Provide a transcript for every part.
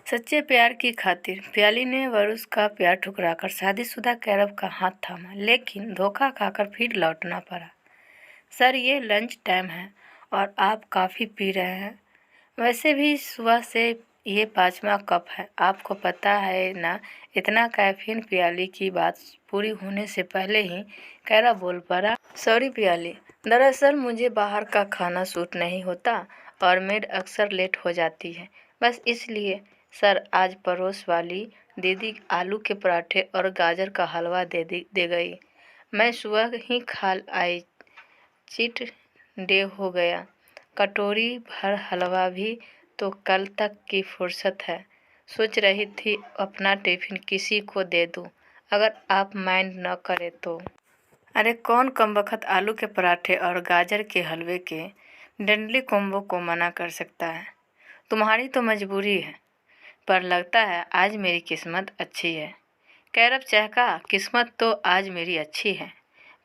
सच्चे प्यार की खातिर प्याली ने वरुण का प्यार ठुकराकर शादीशुदा कैरब का हाथ थामा, लेकिन धोखा खाकर फिर लौटना पड़ा। सर, ये लंच टाइम है और आप काफ़ी पी रहे हैं। वैसे भी सुबह से ये 5वां कप है, आपको पता है ना। इतना कैफीन। प्याली की बात पूरी होने से पहले ही कैरब बोल पड़ा। सॉरी प्याली, दरअसल मुझे बाहर का खाना सूट नहीं होता और मेड अक्सर लेट हो जाती है, बस इसलिए। सर, आज पड़ोस वाली दीदी आलू के पराठे और गाजर का हलवा दे गई। मैं सुबह ही खा आई। चीट डे हो गया। कटोरी भर हलवा भी तो कल तक की फुर्सत है। सोच रही थी अपना टिफिन किसी को दे दूं, अगर आप माइंड न करें तो। अरे कौन कमबख्त आलू के पराठे और गाजर के हलवे के डेडली कॉम्बो को मना कर सकता है। तुम्हारी तो मजबूरी है, पर लगता है आज मेरी किस्मत अच्छी है। कैरब चहका, किस्मत तो आज मेरी अच्छी है।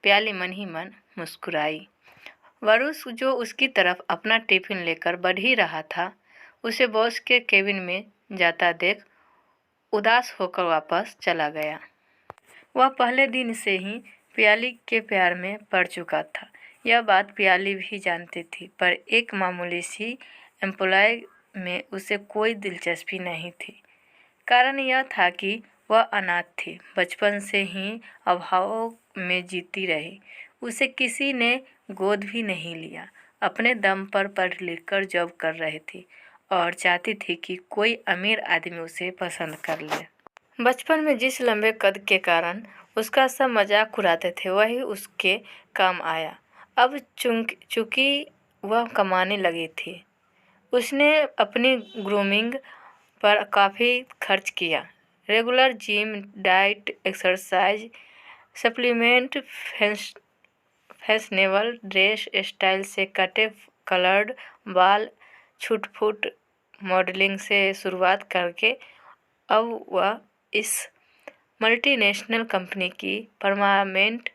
प्याली मन ही मन मुस्कुराई। वरुण जो उसकी तरफ अपना टिफिन लेकर बढ़ ही रहा था, उसे बॉस के केबिन में जाता देख उदास होकर वापस चला गया। वह पहले दिन से ही प्याली के प्यार में पड़ चुका था। यह बात प्याली भी जानती थी, पर एक मामूली सी एम्प्लॉय में उसे कोई दिलचस्पी नहीं थी। कारण यह था कि वह अनाथ थी, बचपन से ही अभावों में जीती रही। उसे किसी ने गोद भी नहीं लिया। अपने दम पर पढ़ लिख कर जॉब कर रही थी और चाहती थी कि कोई अमीर आदमी उसे पसंद कर ले। बचपन में जिस लंबे कद के कारण उसका सब मजाक उड़ाते थे, वही उसके काम आया। अब चूंकि वह कमाने लगी थी, उसने अपनी ग्रूमिंग पर काफ़ी खर्च किया। Regular gym, diet, exercise, supplement, fashionable dress style से कटे कलर्ड बाल, छूट-फूट मॉडलिंग से शुरुआत करके अब वह इस मल्टीनेशनल कंपनी की परमानेंट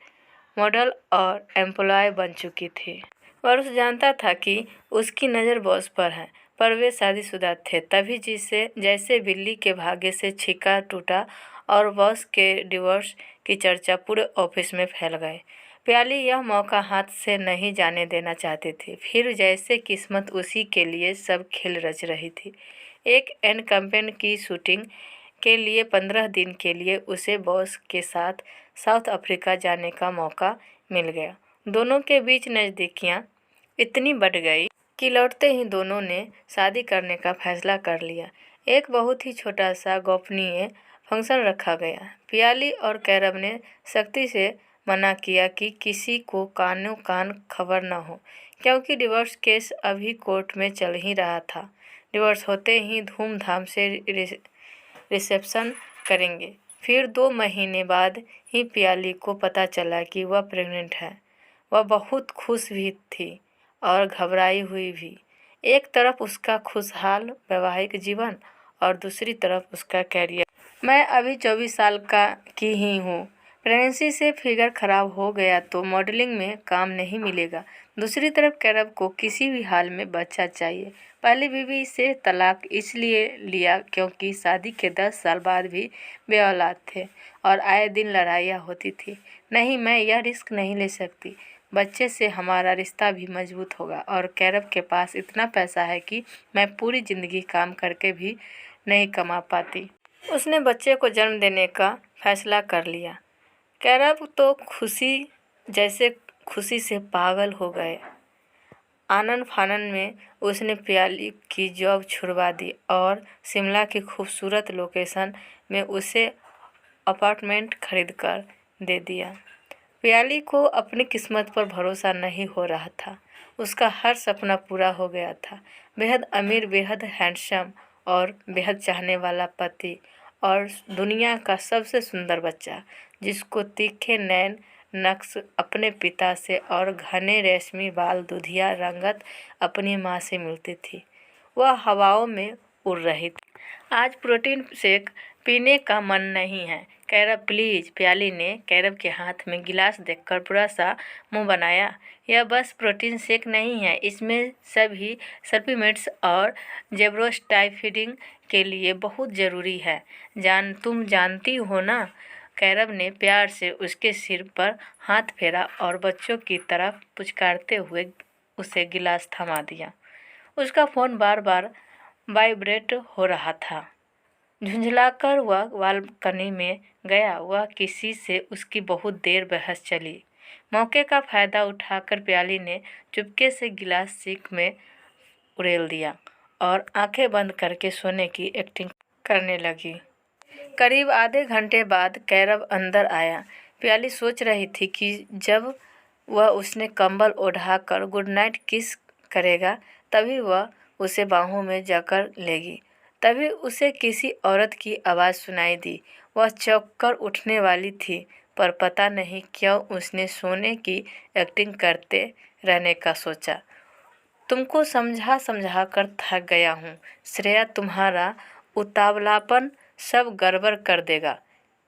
मॉडल और एम्प्लॉय बन चुकी थी। वरुण जानता था कि उसकी नज़र बॉस पर है, पर वे शादीशुदा थे। तभी जैसे बिल्ली के भाग्य से छिक्का टूटा और बॉस के डिवोर्स की चर्चा पूरे ऑफिस में फैल गई। प्याली यह मौका हाथ से नहीं जाने देना चाहती थी। फिर जैसे किस्मत उसी के लिए सब खेल रच रही थी। एक एंड कैंपेन की शूटिंग के लिए 15 दिन के लिए उसे बॉस के साथ साउथ अफ्रीका जाने का मौका मिल गया। दोनों के बीच नज़दीकियाँ इतनी बढ़ गई कि लौटते ही दोनों ने शादी करने का फैसला कर लिया। एक बहुत ही छोटा सा गोपनीय फंक्शन रखा गया। प्याली और कैरब ने सख्ती से मना किया कि किसी को कानो कान खबर न हो, क्योंकि डिवोर्स केस अभी कोर्ट में चल ही रहा था। डिवोर्स होते ही धूमधाम से रिसेप्शन करेंगे। फिर 2 महीने बाद ही प्याली को पता चला कि वह प्रेग्नेंट है। वह बहुत खुश भी थी और घबराई हुई भी। एक तरफ उसका खुशहाल वैवाहिक जीवन और दूसरी तरफ उसका कैरियर। मैं अभी 24 साल की ही हूँ। प्रेगनेंसी से फिगर खराब हो गया तो मॉडलिंग में काम नहीं मिलेगा। दूसरी तरफ कैरब को किसी भी हाल में बच्चा चाहिए। पहली बीवी से तलाक इसलिए लिया क्योंकि शादी के 10 साल बाद भी बेऔलाद थे और आए दिन लड़ाइयाँ होती थी। नहीं, मैं यह रिस्क नहीं ले सकती। बच्चे से हमारा रिश्ता भी मजबूत होगा और कैरब के पास इतना पैसा है कि मैं पूरी ज़िंदगी काम करके भी नहीं कमा पाती। उसने बच्चे को जन्म देने का फैसला कर लिया। कैरब तो खुशी से पागल हो गए। आनन फानन में उसने प्याली की जॉब छुड़वा दी और शिमला की खूबसूरत लोकेशन में उसे अपार्टमेंट खरीद कर दे दिया। प्याली को अपनी किस्मत पर भरोसा नहीं हो रहा था। उसका हर सपना पूरा हो गया था। बेहद अमीर, बेहद हैंडसम और बेहद चाहने वाला पति और दुनिया का सबसे सुंदर बच्चा, जिसको तीखे नैन नक्श अपने पिता से और घने रेशमी बाल दुधिया रंगत अपनी माँ से मिलती थी। वह हवाओं में उड़ रही थी। आज प्रोटीन शेक पीने का मन नहीं है कैरब प्लीज। प्याली ने कैरब के हाथ में गिलास देखकर बुरा सा मुंह बनाया। यह बस प्रोटीन शेक नहीं है, इसमें सभी सप्लीमेंट्स और जेब्रोस्टाइफिडिंग के लिए बहुत ज़रूरी है। तुम जानती हो ना। कैरब ने प्यार से उसके सिर पर हाथ फेरा और बच्चों की तरफ पुचकारते हुए उसे गिलास थमा दिया। उसका फ़ोन बार बार वाइब्रेट हो रहा था। झुंझलाकर वह बालकनी में गया। वह किसी से उसकी बहुत देर बहस चली। मौके का फ़ायदा उठाकर प्याली ने चुपके से गिलास सिंक में उड़ेल दिया और आंखें बंद करके सोने की एक्टिंग करने लगी। करीब आधे घंटे बाद कैरब अंदर आया। प्याली सोच रही थी कि जब वह उसने कंबल ओढ़ाकर गुड नाइट किस करेगा तभी वह उसे बाहों में जकड़ लेगी। तभी उसे किसी औरत की आवाज़ सुनाई दी। वह चौंक कर उठने वाली थी, पर पता नहीं क्यों उसने सोने की एक्टिंग करते रहने का सोचा। तुमको समझा समझा कर थक गया हूँ श्रेया, तुम्हारा उतावलापन सब गड़बड़ कर देगा।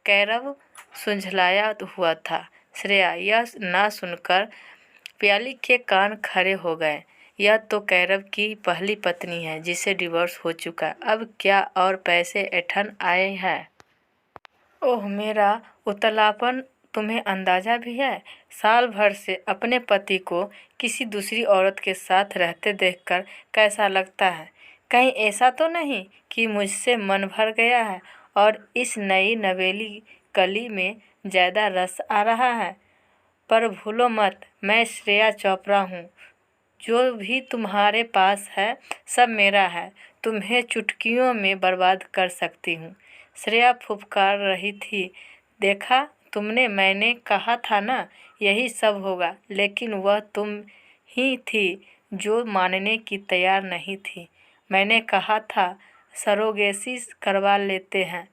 कैरब सुझलाया हुआ था। श्रेया यह ना सुनकर प्याली के कान खड़े हो गए। यह तो कैरब की पहली पत्नी है जिसे डिवोर्स हो चुका। अब क्या और पैसे ऐंठन आए हैं। ओह मेरा उतलापन तुम्हें अंदाजा भी है। साल भर से अपने पति को किसी दूसरी औरत के साथ रहते देखकर कैसा लगता है। कहीं ऐसा तो नहीं कि मुझसे मन भर गया है और इस नई नवेली कली में ज़्यादा रस आ रहा है। पर भूलो मत, मैं श्रेया चोपड़ा हूँ। जो भी तुम्हारे पास है सब मेरा है। तुम्हें चुटकियों में बर्बाद कर सकती हूँ। श्रेया फुफकार रही थी। देखा तुमने, मैंने कहा था ना यही सब होगा। लेकिन वह तुम ही थी जो मानने की तैयार नहीं थी। मैंने कहा था सरोगेसी करवा लेते हैं।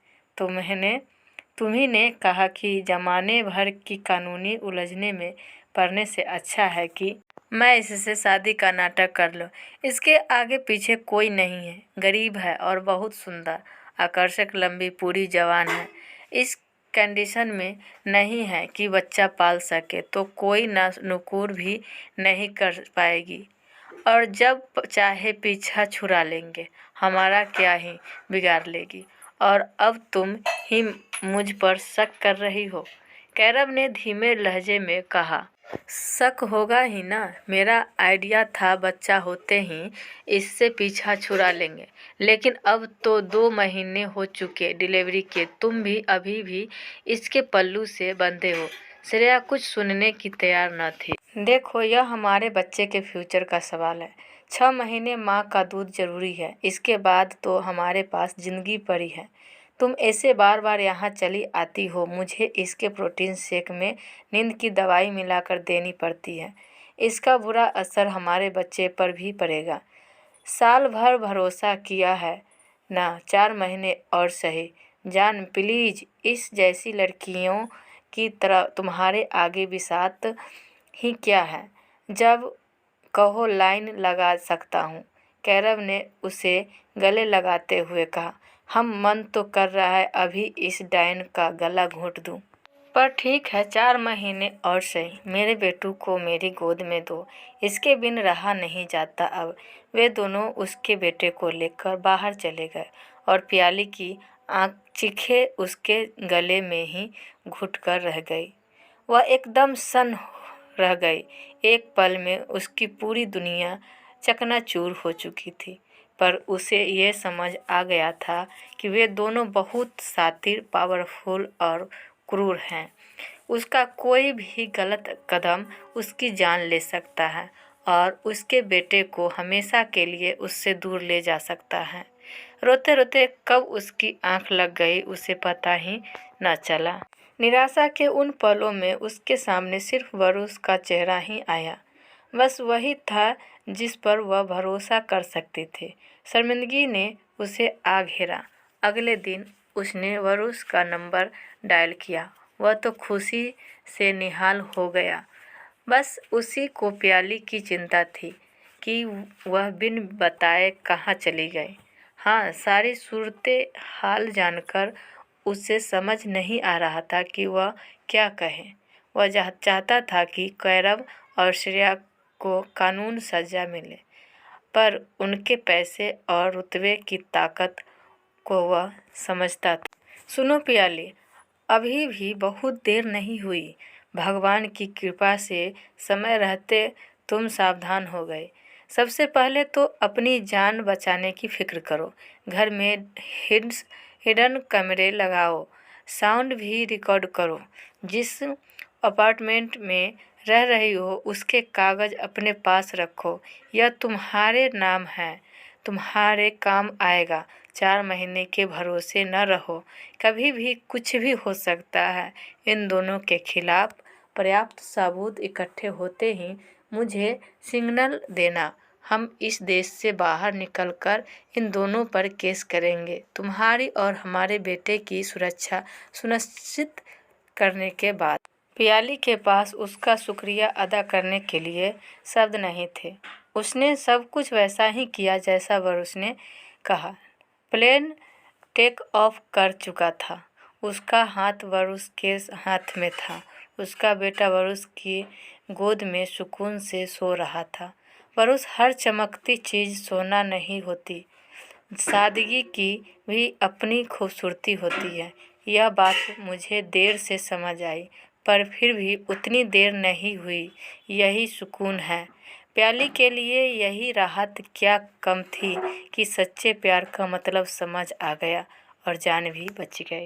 तुम्ही ने कहा कि जमाने भर की कानूनी उलझने में पड़ने से अच्छा है कि मैं इससे शादी का नाटक कर लूं। इसके आगे पीछे कोई नहीं है। गरीब है और बहुत सुंदर, आकर्षक, लंबी, पूरी जवान है। इस कंडीशन में नहीं है कि बच्चा पाल सके तो कोई नुकुर भी नहीं कर पाएगी और जब चाहे पीछा छुड़ा लेंगे। हमारा क्या ही बिगाड़ लेगी। और अब तुम ही मुझ पर शक कर रही हो। कैरब ने धीमे लहजे में कहा। शक होगा ही ना। मेरा आइडिया था बच्चा होते ही इससे पीछा छुड़ा लेंगे। लेकिन अब तो 2 महीने हो चुके डिलीवरी के। तुम भी अभी भी इसके पल्लू से बंधे हो। श्रेया कुछ सुनने की तैयार न थी। देखो यह हमारे बच्चे के फ्यूचर का सवाल है। 6 महीने माँ का दूध जरूरी है। इसके बाद तो हमारे पास जिंदगी पड़ी है। तुम ऐसे बार बार यहाँ चली आती हो। मुझे इसके प्रोटीन शेक में नींद की दवाई मिलाकर देनी पड़ती है। इसका बुरा असर हमारे बच्चे पर भी पड़ेगा। साल भर भरोसा किया है ना, 4 महीने और सही। जान प्लीज, इस जैसी लड़कियों की तरह तुम्हारे आगे बिसात ही क्या है। जब कहो लाइन लगा सकता हूँ। कैरब ने उसे गले लगाते हुए कहा। हम मन तो कर रहा है अभी इस डायन का गला घोंट दूं। पर ठीक है, 4 महीने और सही। मेरे बेटू को मेरी गोद में दो। इसके बिन रहा नहीं जाता अब। वे दोनों उसके बेटे को लेकर बाहर चले गए और प्याली की चीखें उसके गले में ही घुटकर रह गई। वह एकदम सन्न रह गई। एक पल में उसकी पूरी दुनिया चकनाचूर हो चुकी थी। पर उसे ये समझ आ गया था कि वे दोनों बहुत शातिर, पावरफुल और क्रूर हैं। उसका कोई भी गलत कदम उसकी जान ले सकता है और उसके बेटे को हमेशा के लिए उससे दूर ले जा सकता है। रोते रोते कब उसकी आंख लग गई उसे पता ही न चला। निराशा के उन पलों में उसके सामने सिर्फ वरुण का चेहरा ही आया। बस वही था जिस पर वह भरोसा कर सकती थी। शर्मिंदगी ने उसे आ घेरा। अगले दिन उसने वरुण का नंबर डायल किया। वह तो खुशी से निहाल हो गया। बस उसी को प्याली की चिंता थी कि वह बिन बताए कहाँ चली गई। हाँ, सारी सूरते हाल जानकर उसे समझ नहीं आ रहा था कि वह क्या कहे। वह चाहता था कि कैरब और श्रेया को कानून सजा मिले, पर उनके पैसे और रुतबे की ताकत को वह समझता था। सुनो प्याली, अभी भी बहुत देर नहीं हुई। भगवान की कृपा से समय रहते तुम सावधान हो गए। सबसे पहले तो अपनी जान बचाने की फिक्र करो। घर में हिडन कैमरे लगाओ, साउंड भी रिकॉर्ड करो। जिस अपार्टमेंट में रह रही हो उसके कागज़ अपने पास रखो। यह तुम्हारे नाम है, तुम्हारे काम आएगा। 4 महीने के भरोसे न रहो, कभी भी कुछ भी हो सकता है। इन दोनों के खिलाफ पर्याप्त सबूत इकट्ठे होते ही मुझे सिग्नल देना। हम इस देश से बाहर निकलकर इन दोनों पर केस करेंगे। तुम्हारी और हमारे बेटे की सुरक्षा सुनिश्चित करने के बाद। पियाली के पास उसका शुक्रिया अदा करने के लिए शब्द नहीं थे। उसने सब कुछ वैसा ही किया जैसा वरुण ने कहा। प्लेन टेक ऑफ कर चुका था। उसका हाथ वरुण के हाथ में था। उसका बेटा वरुण की गोद में सुकून से सो रहा था। वरुण, हर चमकती चीज़ सोना नहीं होती। सादगी की भी अपनी खूबसूरती होती है। यह बात मुझे देर से समझ आई, पर फिर भी उतनी देर नहीं हुई। यही सुकून है। प्याली के लिए यही राहत क्या कम थी कि सच्चे प्यार का मतलब समझ आ गया और जान भी बच गई।